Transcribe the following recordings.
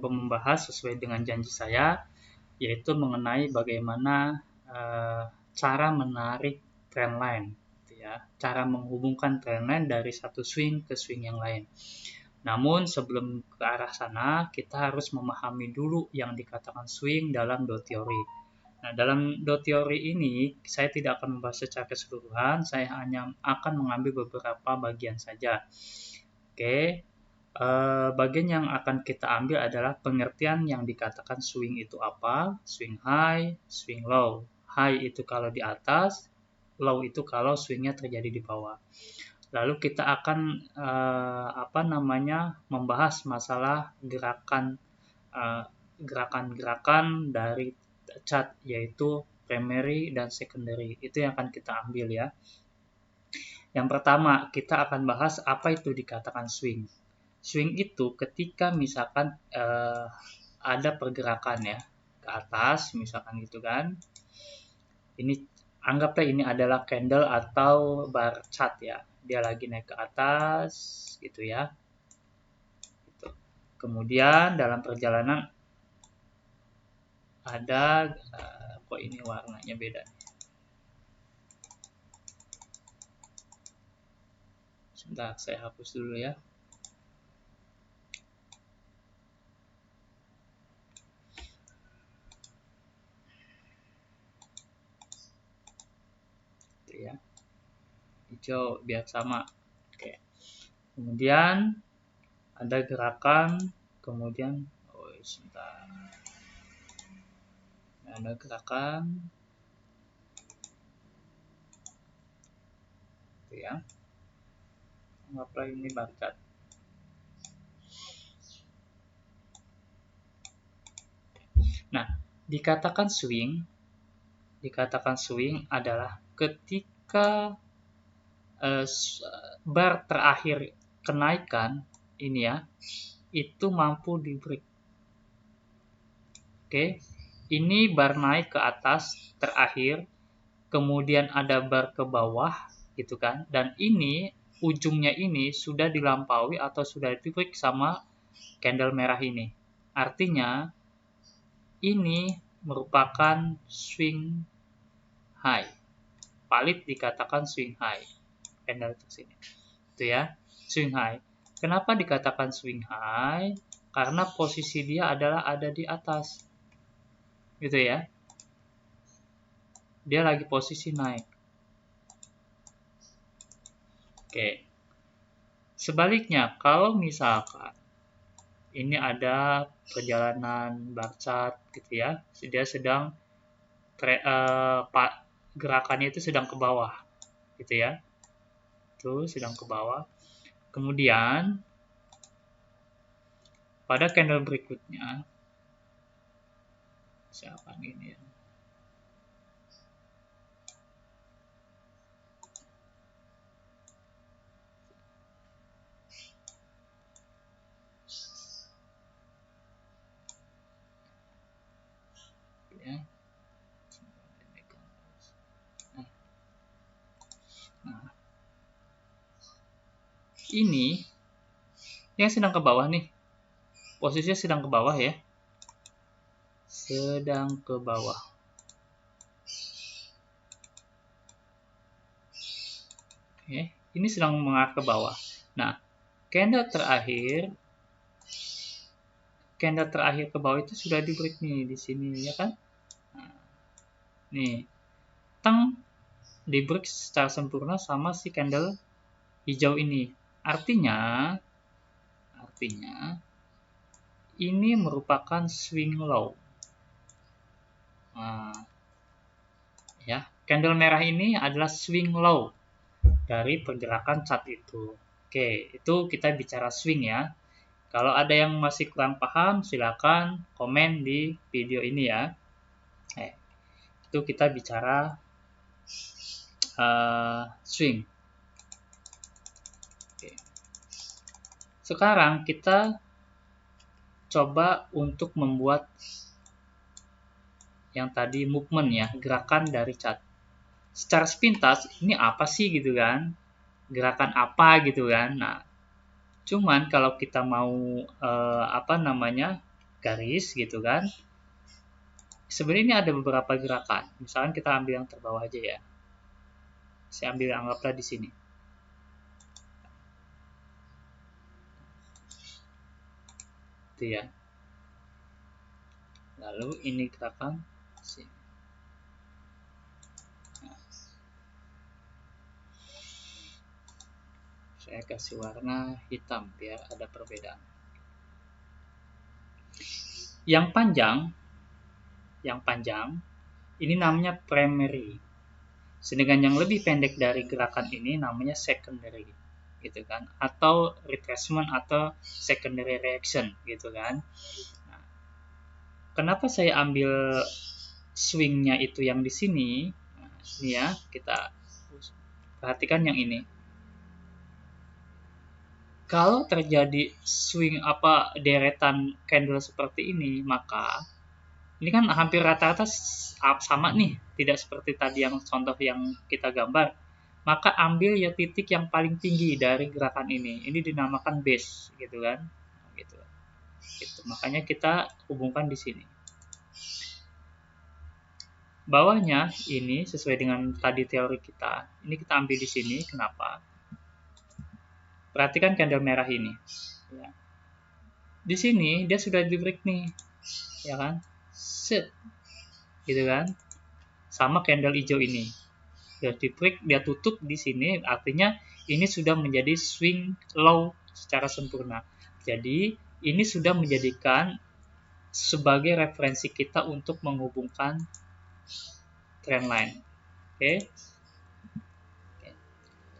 membahas sesuai dengan janji saya, yaitu mengenai bagaimana cara menarik trendline, gitu ya, cara menghubungkan trendline dari satu swing ke swing yang lain. Namun sebelum ke arah sana, kita harus memahami dulu yang dikatakan swing dalam dot theory. Nah, dalam dot theory ini, saya tidak akan membahas secara keseluruhan, saya hanya akan mengambil beberapa bagian saja. Oke, bagian yang akan kita ambil adalah pengertian yang dikatakan swing itu apa, swing high, swing low. High itu kalau di atas, low itu kalau swingnya terjadi di bawah. Lalu kita akan membahas masalah gerakan-gerakan dari chart, yaitu primary dan secondary. Itu yang akan kita ambil ya. Yang pertama, kita akan bahas apa itu dikatakan swing. Swing itu ketika misalkan ada pergerakan ya ke atas, misalkan gitu kan. Ini anggaplah ini adalah candle atau bar chart ya. Dia lagi naik ke atas gitu ya. Gitu. Kemudian dalam perjalanan ada kok ini warnanya beda. Sebentar, saya hapus dulu ya. Ya, hijau biar sama. Oke. Kemudian ada gerakan, kemudian sebentar, ada gerakan itu ya, anggaplah ini bar chart. Nah, dikatakan swing adalah ketika bar terakhir kenaikan ini ya, itu mampu di break. Oke, ini bar naik ke atas terakhir, kemudian ada bar ke bawah gitu kan, dan ini ujungnya ini sudah dilampaui atau sudah di break sama candle merah ini. Artinya ini merupakan swing high. Valid dikatakan swing high. Candle ke sini. Itu ya, swing high. Kenapa dikatakan swing high? Karena posisi dia adalah ada di atas. Gitu ya. Dia lagi posisi naik. Oke. Sebaliknya, kalau misalkan ini ada perjalanan bar chart gitu ya, dia sedang gerakannya itu sedang ke bawah gitu ya, itu sedang ke bawah. Kemudian pada candle berikutnya, siapa ini ya, nah, ini yang sedang ke bawah nih, posisinya sedang ke bawah ya, sedang ke bawah. Oke, ini sedang mengarah ke bawah. Nah, candle terakhir ke bawah itu sudah di break nih di sini ya kan. Nah, nih, teng di break secara sempurna sama si candle hijau ini. Artinya ini merupakan swing low. Nah, ya, candle merah ini adalah swing low dari pergerakan chart itu. Oke, itu kita bicara swing ya. Kalau ada yang masih kurang paham, silakan komen di video ini ya. Itu kita bicara swing. Oke. Sekarang kita coba untuk membuat yang tadi movement ya, gerakan dari chart. Secara sepintas ini apa sih gitu kan, gerakan apa gitu kan. Nah, cuman kalau kita mau garis gitu kan. Sebenarnya ini ada beberapa gerakan. Misalkan kita ambil yang terbawah aja ya. Saya ambil anggaplah di sini. Itu ya. Lalu ini gerakan sini. Nah, saya kasih warna hitam biar ada perbedaan. Yang panjang ini namanya primary. Sedangkan yang lebih pendek dari gerakan ini namanya secondary, gitu kan? Atau retracement atau secondary reaction, gitu kan? Nah, kenapa saya ambil swingnya itu yang di sini? Nah, ini ya, kita perhatikan yang ini. Kalau terjadi swing deretan candle seperti ini, maka ini kan hampir rata-rata sama nih, tidak seperti tadi yang contoh yang kita gambar. Maka ambil ya titik yang paling tinggi dari gerakan ini. Ini dinamakan base, gitu kan? Gitu. Makanya kita hubungkan di sini. Bawahnya ini sesuai dengan tadi teori kita. Ini kita ambil di sini. Kenapa? Perhatikan candle merah ini. Ya. Di sini dia sudah di break nih, ya kan? Set, gitu kan? Sama candle hijau ini. Dia di break, dia tutup di sini, artinya ini sudah menjadi swing low secara sempurna. Jadi ini sudah menjadikan sebagai referensi kita untuk menghubungkan trendline. Oke.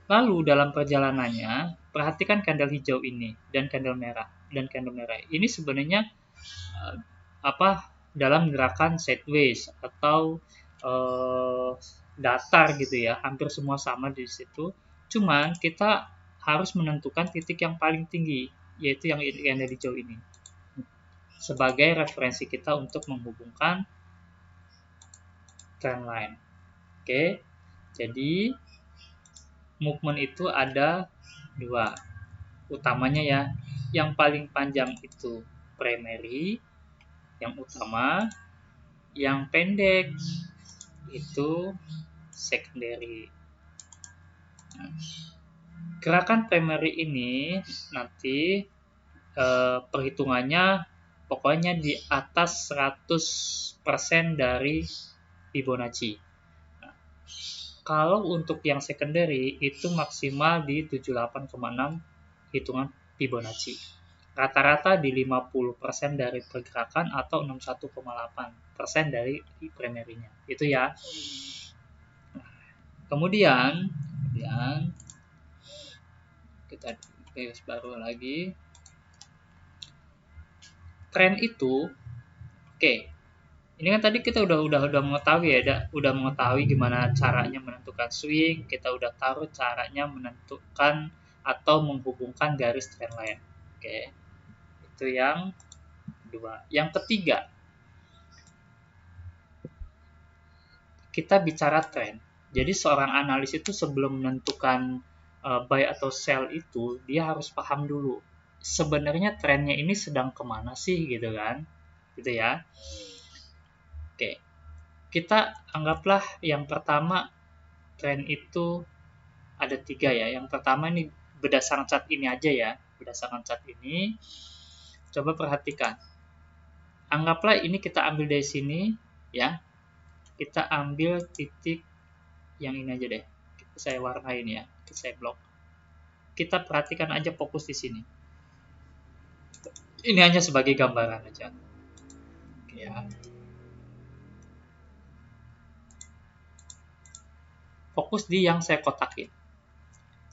Lalu dalam perjalanannya, perhatikan candle hijau ini dan candle merah. Ini sebenarnya dalam gerakan sideways atau datar gitu ya, hampir semua sama di situ. Cuman kita harus menentukan titik yang paling tinggi, yaitu yang candle hijau ini, sebagai referensi kita untuk menghubungkan trendline. Oke, jadi movement itu ada dua utamanya ya. Yang paling panjang itu primary, yang utama. Yang pendek itu secondary. Nah, gerakan primary ini nanti perhitungannya pokoknya di atas 100% dari Fibonacci. Nah, kalau untuk yang secondary itu maksimal di 78,6 hitungan Fibonacci. Rata-rata di 50% dari pergerakan atau 61,8% dari primary-nya. Itu ya. Kemudian kita garis baru lagi. Tren itu, oke. Ini kan tadi kita udah mengetahui ya, udah mengetahui gimana caranya menentukan swing, kita udah tahu caranya menentukan atau menghubungkan garis trendline. Oke. Itu yang kedua. Yang ketiga, kita bicara tren. Jadi seorang analis itu sebelum menentukan buy atau sell itu, dia harus paham dulu sebenarnya trennya ini sedang kemana sih, gitu kan? Gitu ya. Oke. Kita anggaplah yang pertama tren itu ada 3 ya. Yang pertama ini berdasarkan chart ini aja ya. Berdasarkan chart ini, coba perhatikan. Anggaplah ini kita ambil dari sini ya. Kita ambil titik yang ini aja deh. Saya warnain ya. Saya blok. Kita perhatikan aja, fokus di sini. Ini hanya sebagai gambaran aja. Oke ya. Fokus di yang saya kotakin.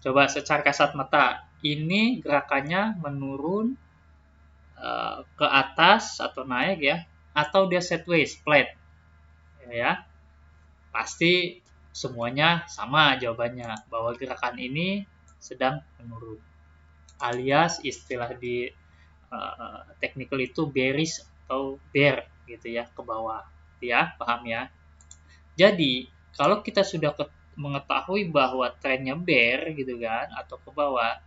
Coba secara kasat mata, ini gerakannya menurun ke atas atau naik ya, atau dia sideways, flat. Ya. Pasti semuanya sama jawabannya, bahwa gerakan ini sedang menurun. Alias istilah di technical itu bearish atau bear gitu ya, ke bawah. Ya, paham ya? Jadi, kalau kita sudah mengetahui bahwa trennya bear gitu kan atau ke bawah,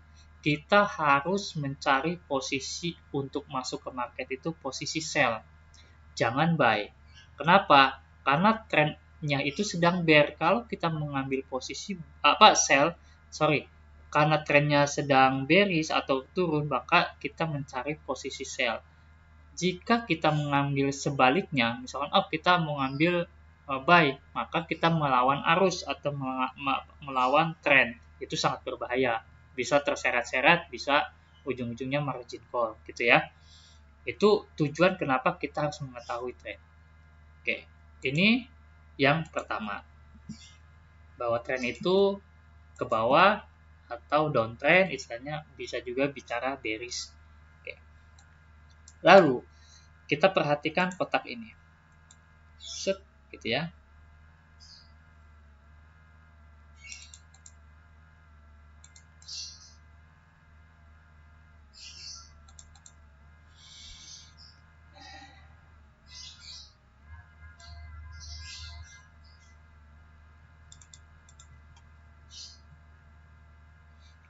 kita harus mencari posisi untuk masuk ke market itu posisi sell, jangan buy. Kenapa? Karena trennya itu sedang bear. Kalau kita mengambil posisi sell, karena trennya sedang bearish atau turun, maka kita mencari posisi sell. Jika kita mengambil sebaliknya, misalkan kita mau ngambil buy, maka kita melawan arus atau melawan tren. Itu sangat berbahaya. Bisa terseret-seret, bisa ujung-ujungnya margin call gitu ya. Itu tujuan kenapa kita harus mengetahui tren. Oke, ini yang pertama. Bahwa tren itu ke bawah atau downtrend, istilahnya bisa juga bicara bearish. Oke. Lalu kita perhatikan kotak ini. Set gitu ya.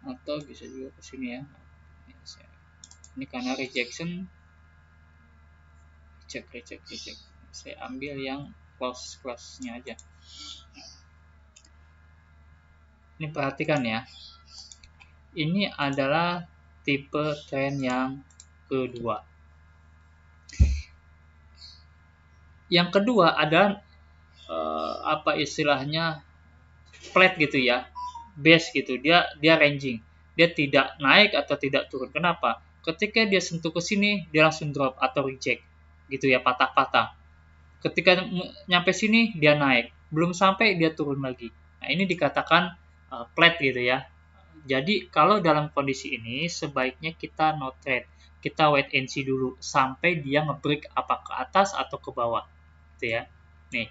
Atau bisa juga ke sini ya. Ini karena rejection, reject. Saya ambil yang close-nya aja. Ini perhatikan ya. Ini adalah tipe tren yang kedua. Yang kedua adalah istilahnya flat gitu ya. Base gitu, dia ranging, dia tidak naik atau tidak turun. Kenapa? Ketika dia sentuh ke sini, dia langsung drop atau reject gitu ya, patah-patah. Ketika nyampe sini, dia naik, belum sampai dia turun lagi. Nah, ini dikatakan flat gitu ya. Jadi kalau dalam kondisi ini sebaiknya kita no trade, kita wait and see dulu sampai dia nge-break apa ke atas atau ke bawah gitu ya. Nih,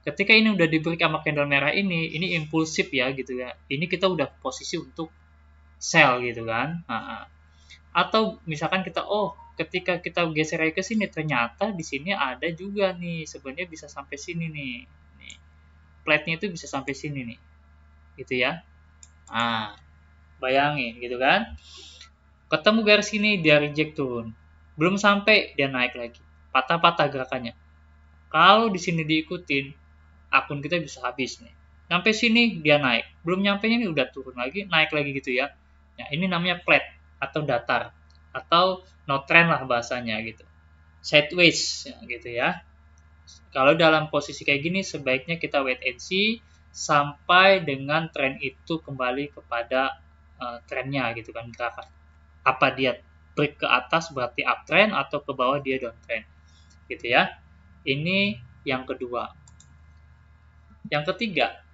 ketika ini udah di break sama candle merah ini impulsif ya gitu ya. Ini kita udah posisi untuk sell gitu kan. Atau misalkan kita ketika kita geser ke sini ternyata di sini ada juga nih, sebenarnya bisa sampai sini nih. Nih. Flatnya itu bisa sampai sini nih. Gitu ya. Bayangin gitu kan. Ketemu garis ini dia reject turun. Belum sampai dia naik lagi. Patah-patah gerakannya. Kalau di sini diikutin, akun kita bisa habis nih. Sampai sini dia naik, belum nyampe ini udah turun lagi, naik lagi gitu ya. Nah, ini namanya flat atau datar atau no trend lah bahasanya gitu. Sideways gitu ya. Kalau dalam posisi kayak gini sebaiknya kita wait and see sampai dengan tren itu kembali kepada trennya gitu kan, gerakan. Apa dia break ke atas berarti uptrend atau ke bawah dia downtrend gitu ya. Ini yang kedua. Yang ketiga,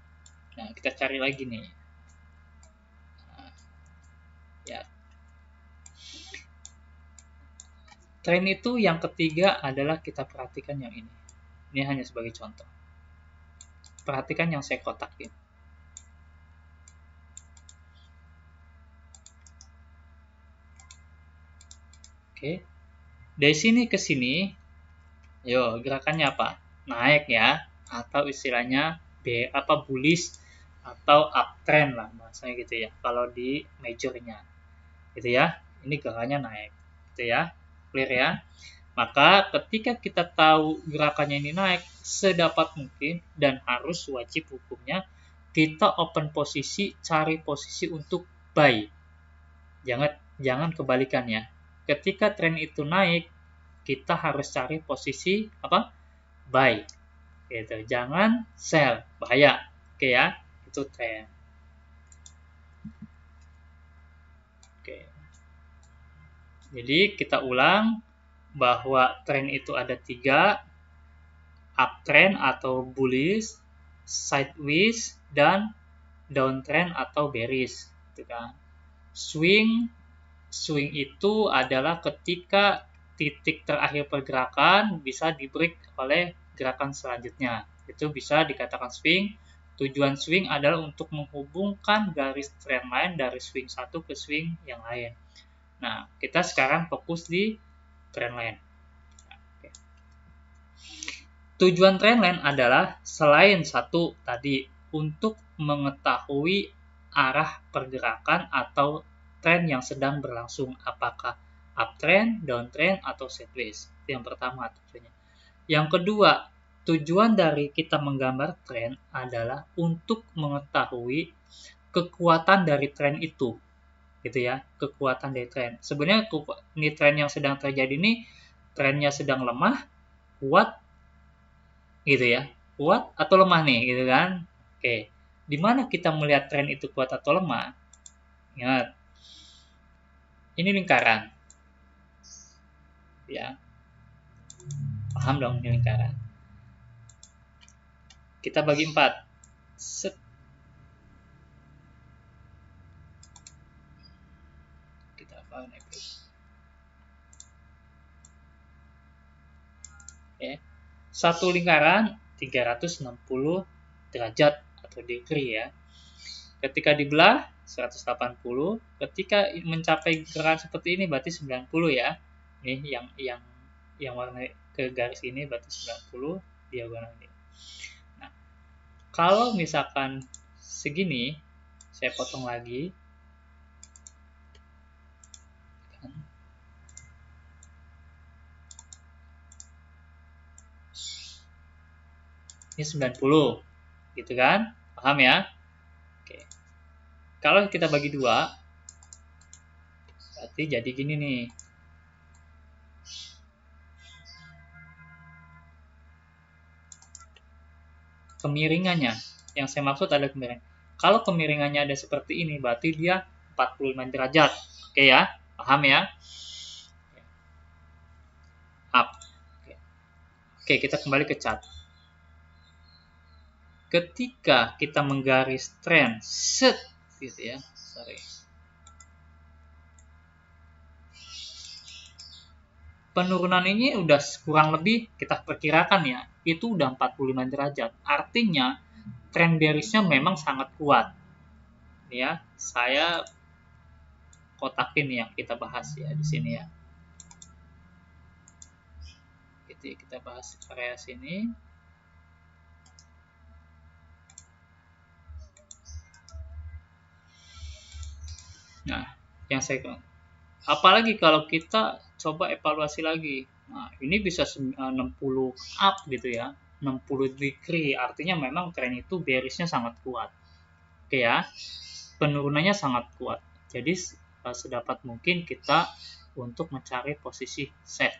nah kita cari lagi nih. Ya. Tren itu yang ketiga adalah kita perhatikan yang ini. Ini hanya sebagai contoh. Perhatikan yang saya kotakin. Oke. Dari sini ke sini, gerakannya apa? Naik ya, atau istilahnya bullish atau uptrend lah bahasanya gitu ya. Kalau di majornya, gitu ya. Ini gerakannya naik, gitu ya. Clear ya. Maka ketika kita tahu gerakannya ini naik, sedapat mungkin dan harus wajib hukumnya kita open posisi, cari posisi untuk buy. Jangan kebalikannya. Ketika tren itu naik, kita harus cari posisi buy. Gitu. Jangan sell, bahaya. Oke ya, itu tren. Oke. Jadi kita ulang bahwa tren itu ada 3, uptrend atau bullish, sideways, dan downtrend atau bearish. Gitu kan. Swing itu adalah ketika titik terakhir pergerakan bisa di-break oleh gerakan selanjutnya. Itu bisa dikatakan swing. Tujuan swing adalah untuk menghubungkan garis trend line dari swing satu ke swing yang lain. Nah, kita sekarang fokus di trend line. Tujuan trend line adalah selain satu tadi untuk mengetahui arah pergerakan atau tren yang sedang berlangsung, apakah uptrend, downtrend, atau sideways. Itu yang pertama tujuannya. Yang kedua, tujuan dari kita menggambar tren adalah untuk mengetahui kekuatan dari tren itu, gitu ya, kekuatan dari tren. Sebenarnya ini tren yang sedang terjadi ini, trennya sedang lemah, kuat, gitu ya, kuat atau lemah nih, gitu kan? Oke, di mana kita melihat tren itu kuat atau lemah? Ingat, ini lingkaran, ya, paham dong ini lingkaran. Kita bagi 4. Set. Kita naik. Ya. Satu lingkaran 360 derajat atau degree ya. Ketika dibelah 180, ketika mencapai gerakan seperti ini berarti 90 ya. Ini yang warna ke garis ini berarti 90 diagonal ini. Nah, kalau misalkan segini, saya potong lagi. Ini 90, gitu kan? Paham ya? Oke. Kalau kita bagi 2, berarti jadi gini nih. Kemiringannya, yang saya maksud adalah kemiringan. Kalau kemiringannya ada seperti ini, berarti dia 45 derajat. Oke ya? Paham ya? Up. Oke, kita kembali ke chart. Ketika kita menggaris tren set gitu ya, penurunan ini udah kurang lebih kita perkirakan ya, itu udah 45 derajat. Artinya tren bearishnya memang sangat kuat. Ya, saya kotakin yang kita bahas ya di sini ya. Gitu, kita bahas area sini. Nah, yang saya apalagi kalau kita coba evaluasi lagi. Nah, ini bisa 60 up gitu ya. 60 degree, artinya memang tren itu bearishnya sangat kuat. Oke ya, penurunannya sangat kuat. Jadi sedapat mungkin kita untuk mencari posisi sell.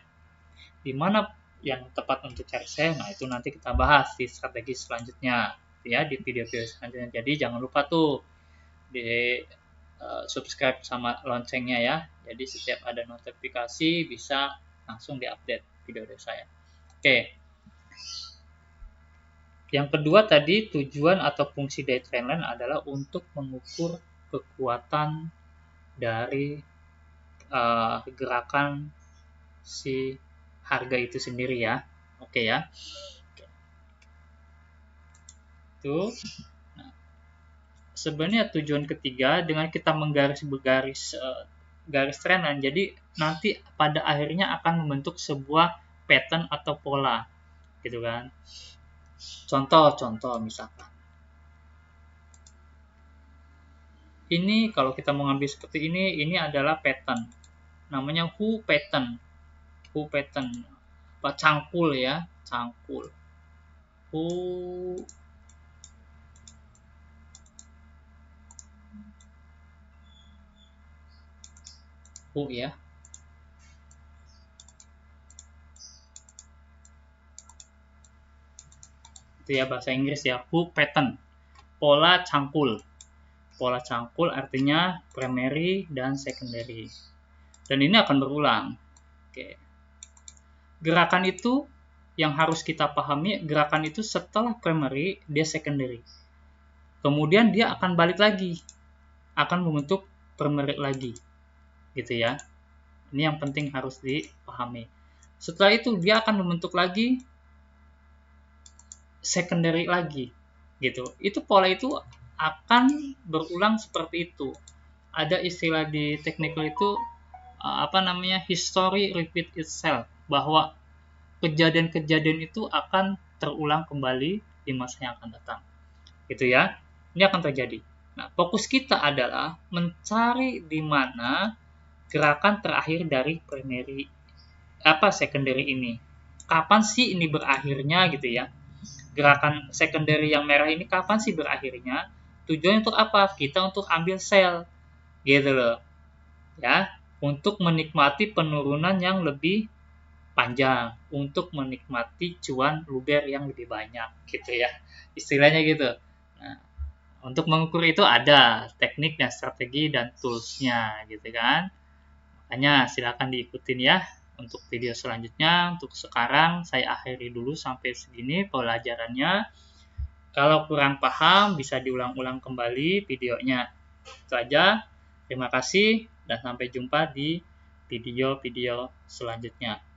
Di mana yang tepat untuk cari sell? Nah, itu nanti kita bahas di strategi selanjutnya ya, di video-video selanjutnya. Jadi jangan lupa tuh di subscribe sama loncengnya ya. Jadi setiap ada notifikasi bisa langsung diupdate video dari saya. Oke. Yang kedua tadi tujuan atau fungsi dari trendline adalah untuk mengukur kekuatan dari gerakan si harga itu sendiri ya. Oke ya. Itu. Nah, sebenarnya tujuan ketiga dengan kita menggaris garis trendline, jadi nanti pada akhirnya akan membentuk sebuah pattern atau pola gitu kan. Contoh misalkan ini, kalau kita mau ngambil seperti ini adalah pattern, namanya Hu pattern, apa cangkul ya, cangkul Hu ya. Itu ya bahasa Inggris ya, Hu pattern, pola cangkul. Pola cangkul artinya primary dan secondary. Dan ini akan berulang. Oke. Gerakan itu yang harus kita pahami, gerakan itu setelah primary dia secondary. Kemudian dia akan balik lagi, akan membentuk primary lagi. Gitu ya. Ini yang penting harus dipahami. Setelah itu dia akan membentuk lagi secondary lagi. Gitu. Itu pola itu akan berulang seperti itu. Ada istilah di technical itu history repeat itself, bahwa kejadian-kejadian itu akan terulang kembali di masa yang akan datang. Gitu ya. Ini akan terjadi. Nah, fokus kita adalah mencari di mana gerakan terakhir dari secondary ini. Kapan sih ini berakhirnya gitu ya? Gerakan secondary yang merah ini kapan sih berakhirnya? Tujuannya untuk apa? Kita untuk ambil sel gitu loh. Ya, untuk menikmati penurunan yang lebih panjang, untuk menikmati cuan luber yang lebih banyak gitu ya. Istilahnya gitu. Nah, untuk mengukur itu ada teknik dan strategi dan tools-nya gitu kan. Makanya silakan diikutin ya untuk video selanjutnya. Untuk sekarang saya akhiri dulu sampai segini pelajarannya. Kalau kurang paham bisa diulang-ulang kembali videonya. Itu aja. Terima kasih dan sampai jumpa di video-video selanjutnya.